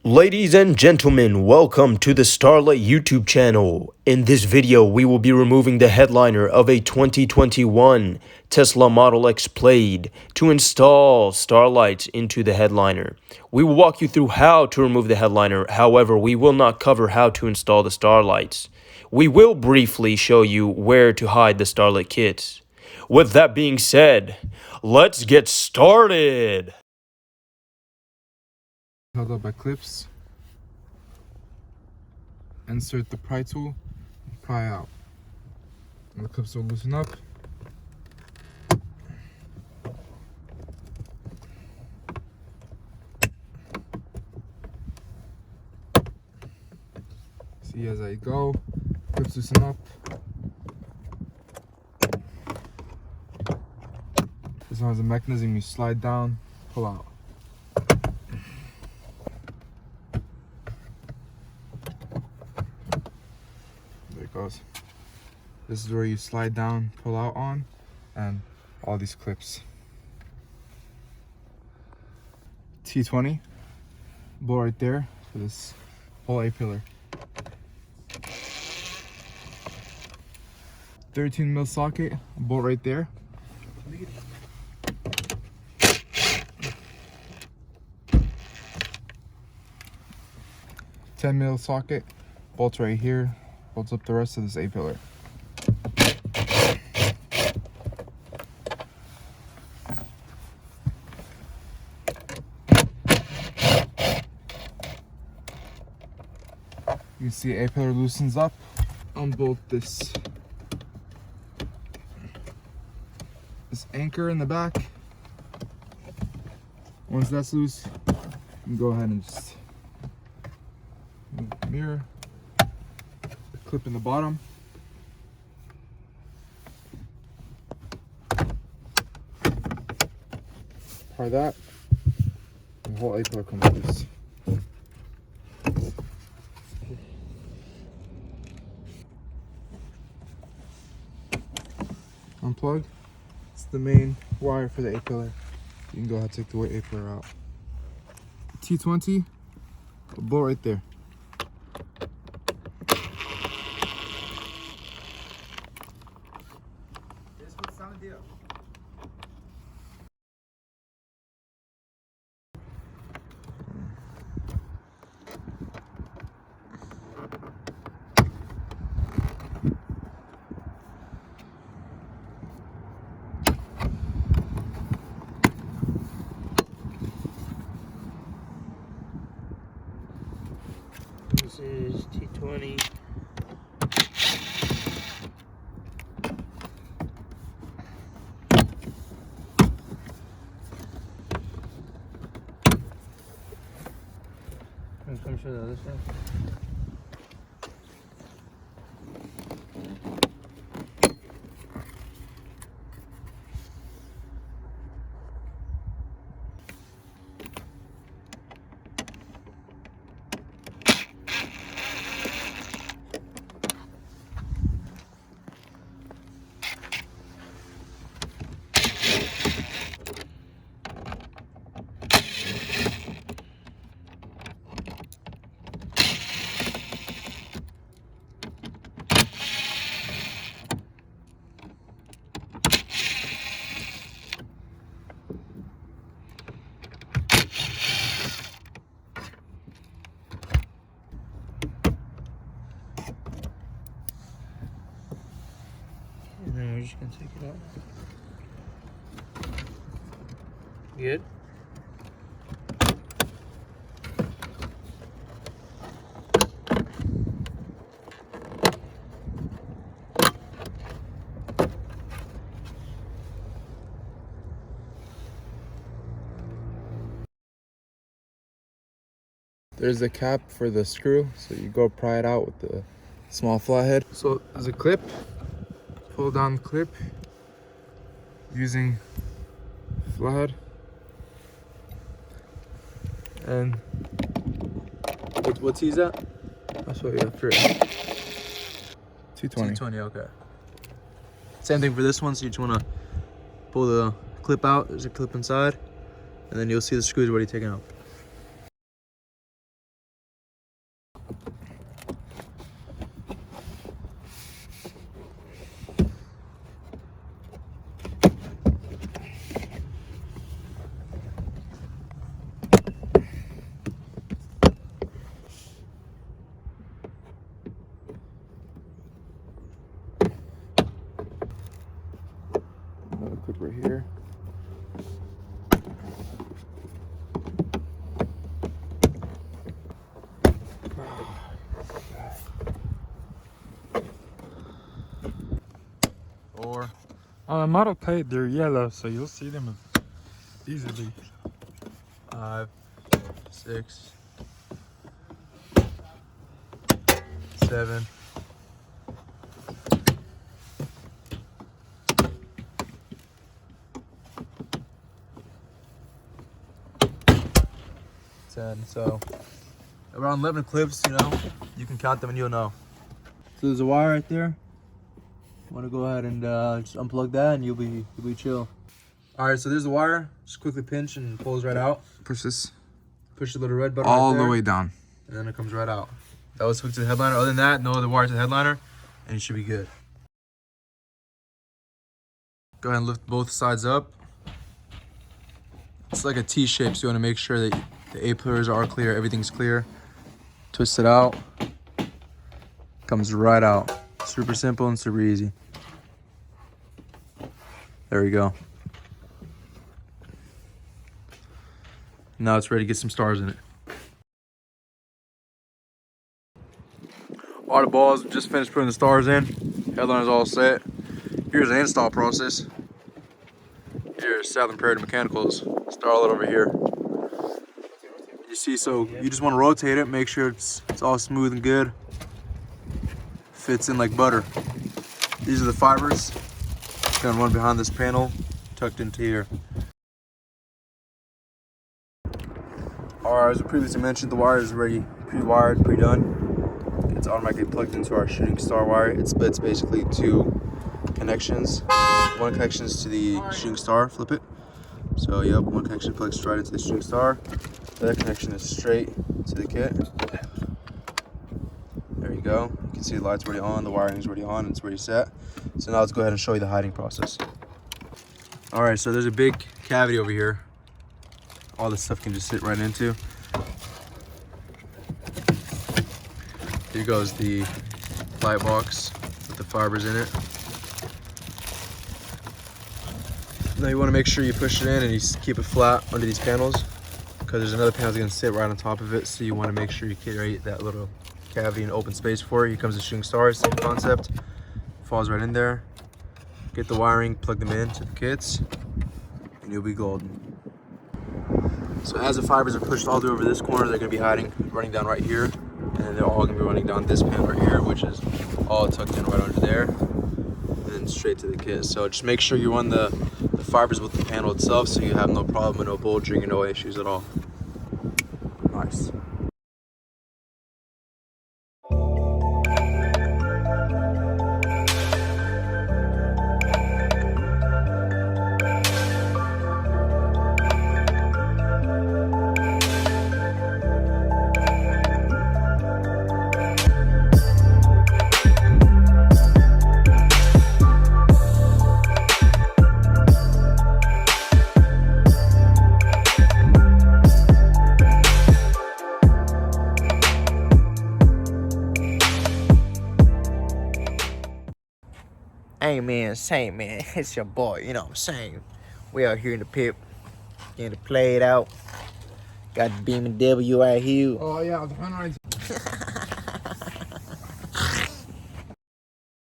Ladies and gentlemen, welcome to the Starlight YouTube channel. In this video, we will be removing the headliner of a 2021 Tesla Model X Plaid to install starlights into the headliner. We will walk you through how to remove the headliner, however, we will not cover how to install the starlights. We will briefly show you where to hide the starlight kits. With that being said, let's get started! Held up by clips. Insert the pry tool, pry out. And the clips will loosen up. See as I go, clips loosen up. This one has a mechanism you slide down, pull out. Goes. This is where you slide down, pull out on, and all these clips. T20 bolt right there for this whole A-pillar. 13mm socket, bolt right there. 10mm socket, bolts right here. Holds up the rest of this A-pillar. You can see A-pillar loosens up. Unbolt this anchor in the back. Once that's loose, you can go ahead and just move the mirror. Clip in the bottom. Pry that. The whole A-pillar comes loose. Unplug. It's the main wire for the A-pillar. You can go ahead and take the A-pillar out. T20, a bolt right there. This is T20. I'm sure the other side. And then we're just gonna take it out. Good? There's a cap for the screw, so you go pry it out with the small flathead. So there's a clip. Pull down the clip using flathead, and What's he at? that's what you have for it. T20. T20, okay. Same thing for this one, so you just want to pull the clip out. There's a clip inside, and then you'll see the screws already taken out. On a Model Plaid, they're yellow, so you'll see them easily. 5, 6, 7. So around 11 clips, you know, you can count them and you'll know. So there's a wire right there. Want to go ahead and just unplug that, and you'll be chill. All right, so there's the wire. Just quickly pinch and pulls right out. Push this Push the little red button all right there, the way down. and then it comes right out. That was hooked to the headliner. Other than that, no other wire to the headliner, and you should be good. Go ahead and lift both sides up. It's like a T shape, so you want to make sure that the A pillars are clear, everything's clear. Twist it out. Comes right out. Super simple and super easy. There we go. Now it's ready to get some stars in it. All the balls, just finished putting the stars in. Headliner's all set. Here's the install process. Here's Southern Prairie Mechanicals. Starlight over here. You see, so you just want to rotate it, make sure it's all smooth and good. Fits in like butter. These are the fibers. It's gonna run behind this panel, tucked into here. As I previously mentioned, the wire is already pre-wired, pre-done. It's automatically plugged into our shooting star wire. It splits basically 2 connections. One connection is to the shooting star, flip it. So yep, one connection plugs straight into the shooting star. The other connection is straight to the kit. There you go. You can see the light's already on, the wiring is already on, it's already set. So now let's go ahead and show you the hiding process. All right, so there's a big cavity over here. All this stuff can just sit right into. Here goes the light box with the fibers in it. Now you want to make sure you push it in and you keep it flat under these panels, because there's another panel that's going to sit right on top of it. So you want to make sure you create that little cavity and open space for it. Here comes the shooting stars, same concept. Falls right in there. Get the wiring, plug them into the kits, and you'll be golden. So as the fibers are pushed all the way over this corner, they're going to be running down right here, and then they're all going to be running down this panel right here, which is all tucked in right under there, and then straight to the kit. So just make sure you run the fibers with the panel itself, so you have no problem, no bulging, and no issues at all. Nice. Hey man, same man, it's your boy, you know what I'm saying? We out here in the pit, getting it played out. Got the BMW right here. Oh yeah, the 190.